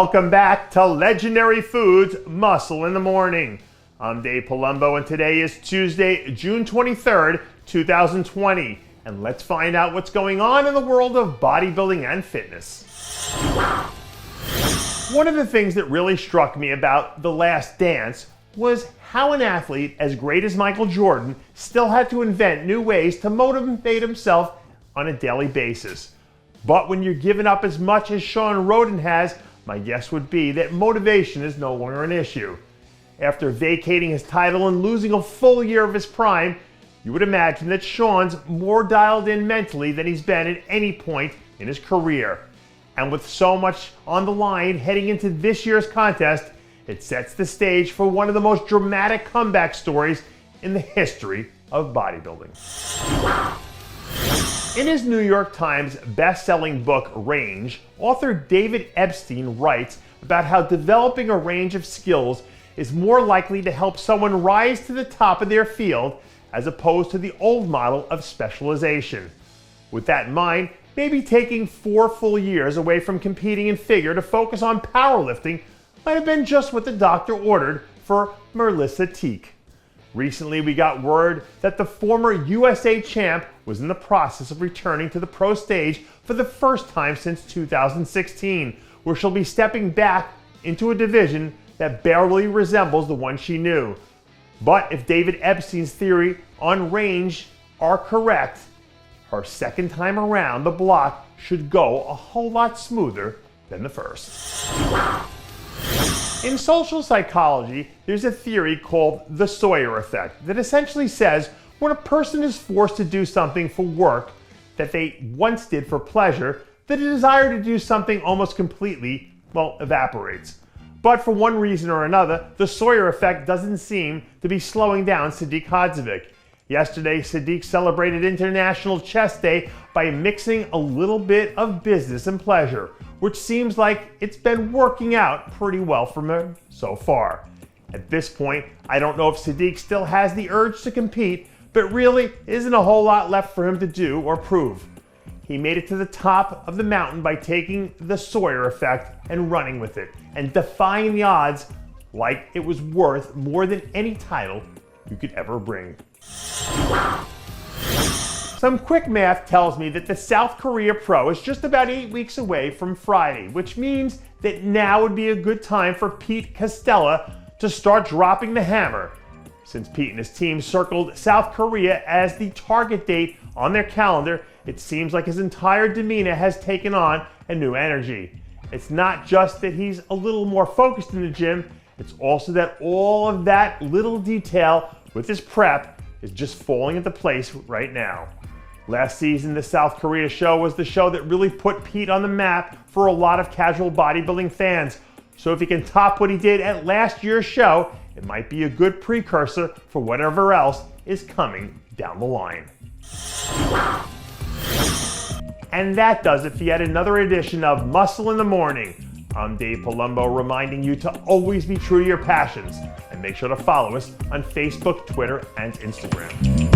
Welcome back to Legendary Foods Muscle in the Morning. I'm Dave Palumbo and today is Tuesday, June 23rd, 2020. And let's find out what's going on in the world of bodybuilding and fitness. One of the things that really struck me about The Last Dance was how an athlete as great as Michael Jordan still had to invent new ways to motivate himself on a daily basis. But when you're giving up as much as Shawn Rhoden has, my guess would be that motivation is no longer an issue. After vacating his title and losing a full year of his prime, you would imagine that Shawn's more dialed in mentally than he's been at any point in his career. And with so much on the line heading into this year's contest, it sets the stage for one of the most dramatic comeback stories in the history of bodybuilding. In his New York Times best-selling book, Range, author David Epstein writes about how developing a range of skills is more likely to help someone rise to the top of their field as opposed to the old model of specialization. With that in mind, maybe taking 4 full years away from competing in figure to focus on powerlifting might have been just what the doctor ordered for Teich. Recently, we got word that the former USA champ was in the process of returning to the pro stage for the first time since 2016, where she'll be stepping back into a division that barely resembles the one she knew. But if David Epstein's theory on Range are correct, her second time around the block should go a whole lot smoother than the first. In social psychology, there's a theory called the Sawyer effect that essentially says when a person is forced to do something for work that they once did for pleasure, the desire to do something almost completely, evaporates. But for one reason or another, the Sawyer effect doesn't seem to be slowing down Sadik Hadzovic. Yesterday, Sadik celebrated International Chest Day by mixing a little bit of business and pleasure, which seems like it's been working out pretty well for him so far. At this point, I don't know if Sadik still has the urge to compete, but really isn't a whole lot left for him to do or prove. He made it to the top of the mountain by taking the Sawyer effect and running with it, and defying the odds like it was worth more than any title you could ever bring. Some quick math tells me that the South Korea Pro is just about 8 weeks away from Friday, which means that now would be a good time for Pete Castella to start dropping the hammer. Since Pete and his team circled South Korea as the target date on their calendar, it seems like his entire demeanor has taken on a new energy. It's not just that he's a little more focused in the gym, it's also that all of that little detail with his prep is just falling into place right now. Last season, the South Korea show was the show that really put Pete on the map for a lot of casual bodybuilding fans. So if he can top what he did at last year's show, it might be a good precursor for whatever else is coming down the line. And that does it for yet another edition of Muscle in the Morning. I'm Dave Palumbo, reminding you to always be true to your passions, and make sure to follow us on Facebook, Twitter, and Instagram.